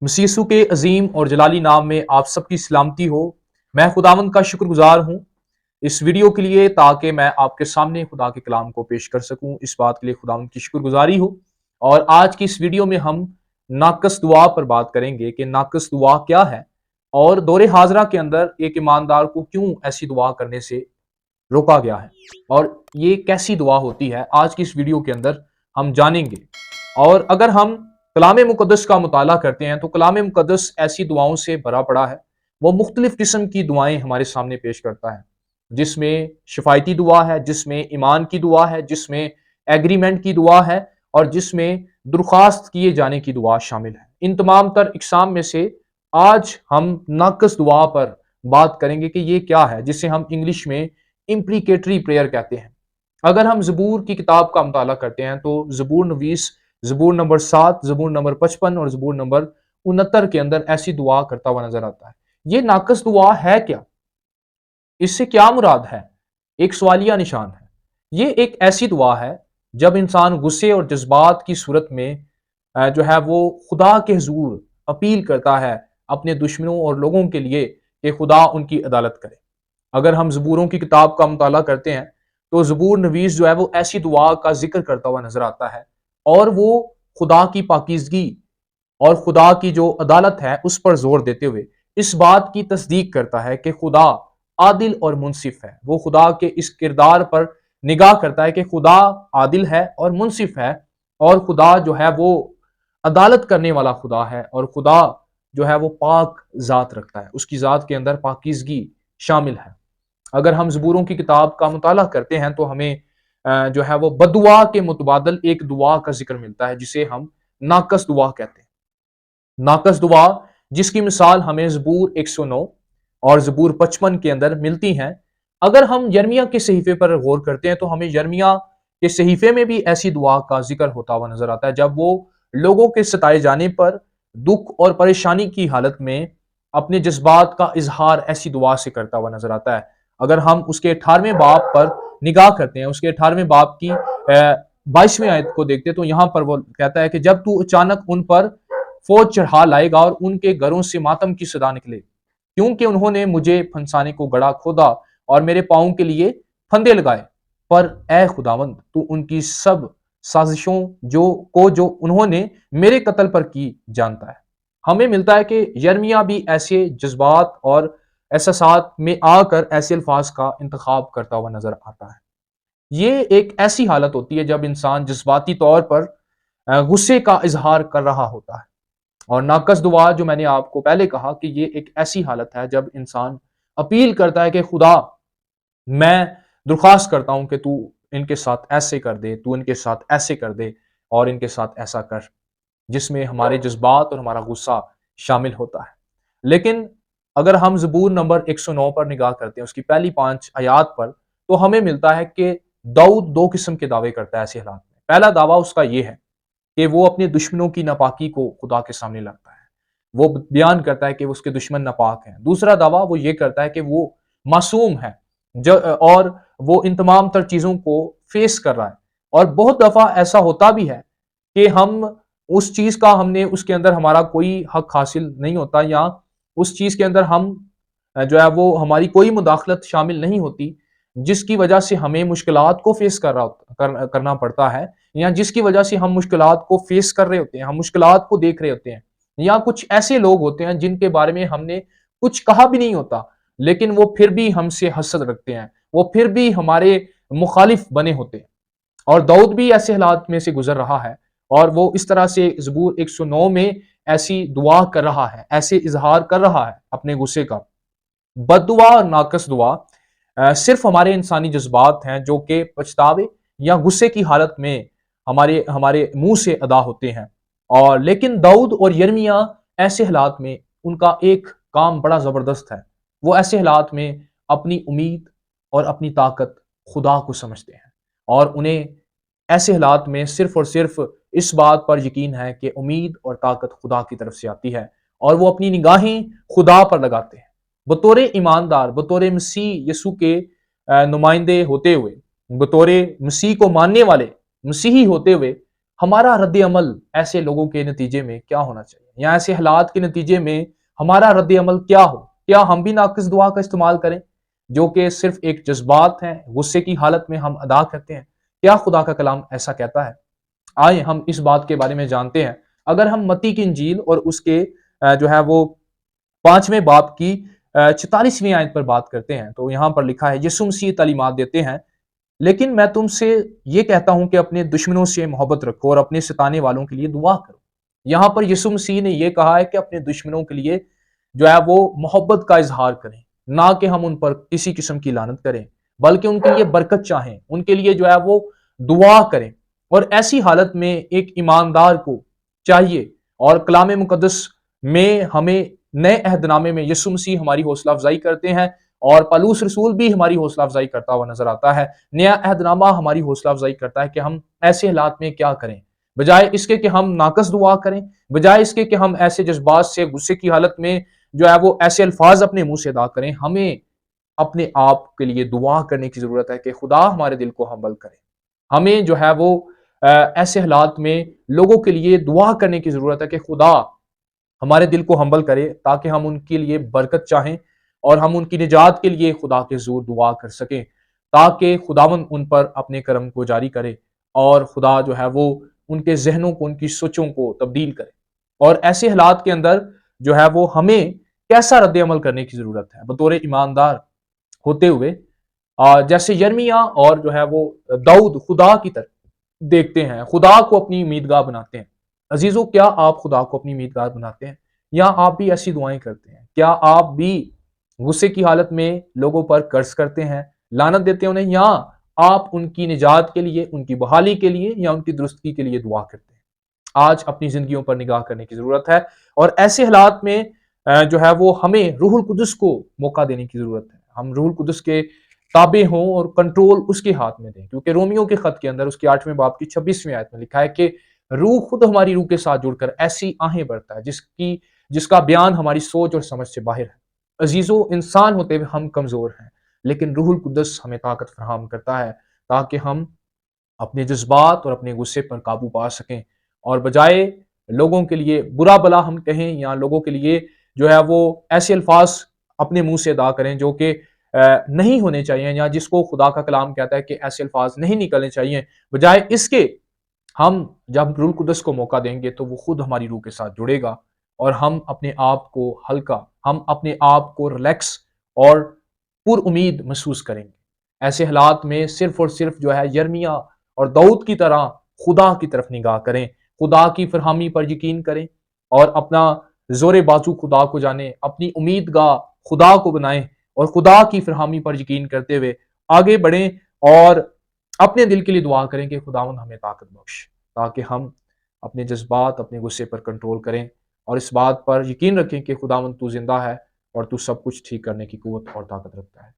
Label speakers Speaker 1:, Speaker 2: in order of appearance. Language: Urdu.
Speaker 1: مسیح یسوع کے عظیم اور جلالی نام میں آپ سب کی سلامتی ہو۔ میں خداوند کا شکر گزار ہوں اس ویڈیو کے لیے، تاکہ میں آپ کے سامنے خدا کے کلام کو پیش کر سکوں۔ اس بات کے لیے خداوند کی شکر گزاری ہو۔ اور آج کی اس ویڈیو میں ہم ناقص دعا پر بات کریں گے کہ ناقص دعا کیا ہے، اور دور حاضرہ کے اندر ایک ایماندار کو کیوں ایسی دعا کرنے سے روکا گیا ہے، اور یہ کیسی دعا ہوتی ہے، آج کی اس ویڈیو کے اندر ہم جانیں گے۔ اور اگر ہم کلام مقدس کا مطالعہ کرتے ہیں تو کلام مقدس ایسی دعاؤں سے بھرا پڑا ہے۔ وہ مختلف قسم کی دعائیں ہمارے سامنے پیش کرتا ہے، جس میں شفایتی دعا ہے، جس میں ایمان کی دعا ہے، جس میں ایگریمنٹ کی دعا ہے، اور جس میں درخواست کیے جانے کی دعا شامل ہے۔ ان تمام تر اقسام میں سے آج ہم ناقص دعا پر بات کریں گے کہ یہ کیا ہے، جسے ہم انگلش میں امپلیکیٹری پریئر کہتے ہیں۔ اگر ہم زبور کی کتاب کا مطالعہ کرتے ہیں تو زبور نویس زبور نمبر 7، زبور نمبر 55 اور زبور نمبر 69 کے اندر ایسی دعا کرتا ہوا نظر آتا ہے۔ یہ ناقص دعا ہے کیا؟ اس سے کیا مراد ہے؟ ایک سوالیہ نشان ہے۔ یہ ایک ایسی دعا ہے جب انسان غصے اور جذبات کی صورت میں جو ہے وہ خدا کے حضور اپیل کرتا ہے اپنے دشمنوں اور لوگوں کے لیے کہ خدا ان کی عدالت کرے۔ اگر ہم زبوروں کی کتاب کا مطالعہ کرتے ہیں تو زبور نویس جو ہے وہ ایسی دعا کا ذکر کرتا ہوا نظر آتا ہے، اور وہ خدا کی پاکیزگی اور خدا کی جو عدالت ہے اس پر زور دیتے ہوئے اس بات کی تصدیق کرتا ہے کہ خدا عادل اور منصف ہے۔ وہ خدا کے اس کردار پر نگاہ کرتا ہے کہ خدا عادل ہے اور منصف ہے، اور خدا جو ہے وہ عدالت کرنے والا خدا ہے، اور خدا جو ہے وہ پاک ذات رکھتا ہے، اس کی ذات کے اندر پاکیزگی شامل ہے۔ اگر ہم زبوروں کی کتاب کا مطالعہ کرتے ہیں تو ہمیں جو ہے وہ بدعا کے متبادل ایک دعا کا ذکر ملتا ہے، جسے ہم ناقص دعا کہتے ہیں۔ ناقص دعا جس کی مثال ہمیں زبور 109 اور زبور 55 کے اندر ملتی ہیں۔ اگر ہم یرمیہ کے صحیفے پر غور کرتے ہیں تو ہمیں یرمیہ کے صحیفے میں بھی ایسی دعا کا ذکر ہوتا ہوا نظر آتا ہے، جب وہ لوگوں کے ستائے جانے پر دکھ اور پریشانی کی حالت میں اپنے جذبات کا اظہار ایسی دعا سے کرتا ہوا نظر آتا ہے۔ اگر ہم اس کے 18ویں باب پر نگاہ کرتے ہیں، اس کے 18ویں باب کی 22ویں آیت کو دیکھتے تو یہاں پر وہ کہتا ہے کہ جب تو اچانک ان پر فوج چڑھا لائے گا اور ان کے گھروں سے ماتم کی صدا نکلے، کیونکہ انہوں نے مجھے پھنسانے کو گڑھا کھودا اور میرے پاؤں کے لیے پھندے لگائے۔ پر اے خداوند، تو ان کی سب سازشوں جو انہوں نے میرے قتل پر کی جانتا ہے۔ ہمیں ملتا ہے کہ یرمیہ بھی ایسے جذبات اور احساسات میں آ کر ایسے الفاظ کا انتخاب کرتا ہوا نظر آتا ہے۔ یہ ایک ایسی حالت ہوتی ہے جب انسان جذباتی طور پر غصے کا اظہار کر رہا ہوتا ہے۔ اور ناقص دعا جو میں نے آپ کو پہلے کہا کہ یہ ایک ایسی حالت ہے جب انسان اپیل کرتا ہے کہ خدا، میں درخواست کرتا ہوں کہ تو ان کے ساتھ ایسے کر دے، تو ان کے ساتھ ایسے کر دے، اور ان کے ساتھ ایسا کر، جس میں ہمارے جذبات اور ہمارا غصہ شامل ہوتا ہے۔ لیکن اگر ہم زبور نمبر 109 پر نگاہ کرتے ہیں، اس کی پہلی 5 آیات پر، تو ہمیں ملتا ہے کہ داؤد 2 قسم کے دعوے کرتا ہے ایسے حالات میں۔ پہلا دعویٰ اس کا یہ ہے کہ وہ اپنے دشمنوں کی ناپاکی کو خدا کے سامنے لاتا ہے، وہ بیان کرتا ہے کہ اس کے دشمن ناپاک ہیں۔ دوسرا دعویٰ وہ یہ کرتا ہے کہ وہ معصوم ہے اور وہ ان تمام تر چیزوں کو فیس کر رہا ہے۔ اور بہت دفعہ ایسا ہوتا بھی ہے کہ ہم اس چیز کا اس کے اندر ہمارا کوئی حق حاصل نہیں ہوتا، یا اس چیز کے اندر ہم جو ہے وہ ہماری کوئی مداخلت شامل نہیں ہوتی، جس کی وجہ سے ہمیں مشکلات کو فیس کرنا پڑتا ہے، یا جس کی وجہ سے ہم مشکلات کو فیس کر رہے ہوتے ہیں، ہم مشکلات کو دیکھ رہے ہوتے ہیں، یا کچھ ایسے لوگ ہوتے ہیں جن کے بارے میں ہم نے کچھ کہا بھی نہیں ہوتا، لیکن وہ پھر بھی ہم سے حسد رکھتے ہیں، وہ پھر بھی ہمارے مخالف بنے ہوتے ہیں۔ اور داؤد بھی ایسے حالات میں سے گزر رہا ہے، اور وہ اس طرح سے زبور 109 میں ایسی دعا کر رہا ہے، ایسے اظہار کر رہا ہے اپنے غصے کا۔ بد دعا اور ناقص دعا صرف ہمارے انسانی جذبات ہیں جو کہ پچھتاوے یا غصے کی حالت میں ہمارے منہ سے ادا ہوتے ہیں۔ اور لیکن داؤد اور یرمیہ ایسے حالات میں ان کا ایک کام بڑا زبردست ہے۔ وہ ایسے حالات میں اپنی امید اور اپنی طاقت خدا کو سمجھتے ہیں، اور انہیں ایسے حالات میں صرف اور صرف اس بات پر یقین ہے کہ امید اور طاقت خدا کی طرف سے آتی ہے، اور وہ اپنی نگاہیں خدا پر لگاتے ہیں۔ بطور ایماندار، بطور مسیح یسوع کے نمائندے ہوتے ہوئے، بطور مسیح کو ماننے والے مسیحی ہوتے ہوئے، ہمارا رد عمل ایسے لوگوں کے نتیجے میں کیا ہونا چاہیے؟ یا ایسے حالات کے نتیجے میں ہمارا رد عمل کیا ہو، کیا ہم بھی ناقص دعا کا استعمال کریں جو کہ صرف ایک جذبات ہیں، غصے کی حالت میں ہم ادا کرتے ہیں؟ کیا خدا کا کلام ایسا کہتا ہے؟ آئے ہم اس بات کے بارے میں جانتے ہیں۔ اگر ہم متی کی انجیل اور اس کے جو ہے وہ 5ویں باب کی 44ویں آیت پر بات کرتے ہیں تو یہاں پر لکھا ہے، یسوع مسیح تعلیمات دیتے ہیں، لیکن میں تم سے یہ کہتا ہوں کہ اپنے دشمنوں سے محبت رکھو اور اپنے ستانے والوں کے لیے دعا کرو۔ یہاں پر یسوع مسیح نے یہ کہا ہے کہ اپنے دشمنوں کے لیے جو ہے وہ محبت کا اظہار کریں، نہ کہ ہم ان پر کسی قسم کی لعنت کریں، بلکہ ان کے لیے برکت چاہیں، ان کے لیے جو ہے وہ دعا کریں۔ اور ایسی حالت میں ایک ایماندار کو چاہیے، اور کلام مقدس میں ہمیں نئے عہد نامے میں یسوع مسیح ہماری حوصلہ افزائی کرتے ہیں، اور پالوس رسول بھی ہماری حوصلہ افزائی کرتا ہوا نظر آتا ہے۔ نیا عہد نامہ ہماری حوصلہ افزائی کرتا ہے کہ ہم ایسے حالات میں کیا کریں، بجائے اس کے کہ ہم ناقص دعا کریں، بجائے اس کے کہ ہم ایسے جذبات سے غصے کی حالت میں جو ہے وہ ایسے الفاظ اپنے منہ سے ادا کریں، ہمیں اپنے آپ کے لیے دعا کرنے کی ضرورت ہے کہ خدا ہمارے دل کو ہمبل کرے۔ ہمیں جو ہے وہ ایسے حالات میں لوگوں کے لیے دعا کرنے کی ضرورت ہے کہ خدا ہمارے دل کو ہمبل کرے، تاکہ ہم ان کے لیے برکت چاہیں اور ہم ان کی نجات کے لیے خدا کے حضور دعا کر سکیں، تاکہ خداوند ان پر اپنے کرم کو جاری کرے اور خدا جو ہے وہ ان کے ذہنوں کو، ان کی سوچوں کو تبدیل کرے۔ اور ایسے حالات کے اندر جو ہے وہ ہمیں کیسا رد عمل کرنے کی ضرورت ہے بطور ایماندار ہوتے ہوئے، جیسے یرمیاہ اور جو ہے وہ داؤد خدا کی طرف دیکھتے ہیں، خدا کو اپنی امیدگاہ بناتے ہیں۔ عزیزو، کیا آپ خدا کو اپنی امیدگاہ بناتے ہیں، یا آپ بھی ایسی دعائیں کرتے ہیں؟ کیا آپ بھی غصے کی حالت میں لوگوں پر قرض کرتے ہیں، لعنت دیتے ہیں انہیں، یا آپ ان کی نجات کے لیے، ان کی بحالی کے لیے یا ان کی درستگی کے لیے دعا کرتے ہیں؟ آج اپنی زندگیوں پر نگاہ کرنے کی ضرورت ہے، اور ایسے حالات میں جو ہے وہ ہمیں روح القدس کو موقع دینے کی ضرورت ہے۔ ہم روح القدس کے تابع ہوں اور کنٹرول اس کے ہاتھ میں دیں، کیونکہ رومیوں کے خط کے اندر اس کے 8ویں باب کی 26ویں آیت میں لکھا ہے کہ روح خود ہماری روح کے ساتھ جڑ کر ایسی آہیں بھرتا ہے جس کا بیان ہماری سوچ اور سمجھ سے باہر ہے۔ عزیزو، انسان ہوتے ہوئے ہم کمزور ہیں، لیکن روح القدس ہمیں طاقت فراہم کرتا ہے تاکہ ہم اپنے جذبات اور اپنے غصے پر قابو پا سکیں، اور بجائے لوگوں کے لیے برا بلا ہم کہیں، یا لوگوں کے لیے جو ہے وہ ایسے الفاظ اپنے منہ سے ادا کریں جو کہ نہیں ہونے چاہیے، یا جس کو خدا کا کلام کہتا ہے کہ ایسے الفاظ نہیں نکلنے چاہیے، بجائے اس کے ہم جب روح القدس کو موقع دیں گے تو وہ خود ہماری روح کے ساتھ جڑے گا، اور ہم اپنے آپ کو ہلکا، ہم اپنے آپ کو ریلیکس اور پر امید محسوس کریں گے۔ ایسے حالات میں صرف اور صرف جو ہے یرمیاہ اور داؤد کی طرح خدا کی طرف نگاہ کریں، خدا کی فراہمی پر یقین کریں، اور اپنا زور بازو خدا کو جانیں، اپنی امید گاہ خدا کو بنائیں، اور خدا کی فراہمی پر یقین کرتے ہوئے آگے بڑھیں، اور اپنے دل کے لیے دعا کریں کہ خداوند ہمیں طاقت بخش، تاکہ ہم اپنے جذبات، اپنے غصے پر کنٹرول کریں، اور اس بات پر یقین رکھیں کہ خداوند تو زندہ ہے اور تو سب کچھ ٹھیک کرنے کی قوت اور طاقت رکھتا ہے۔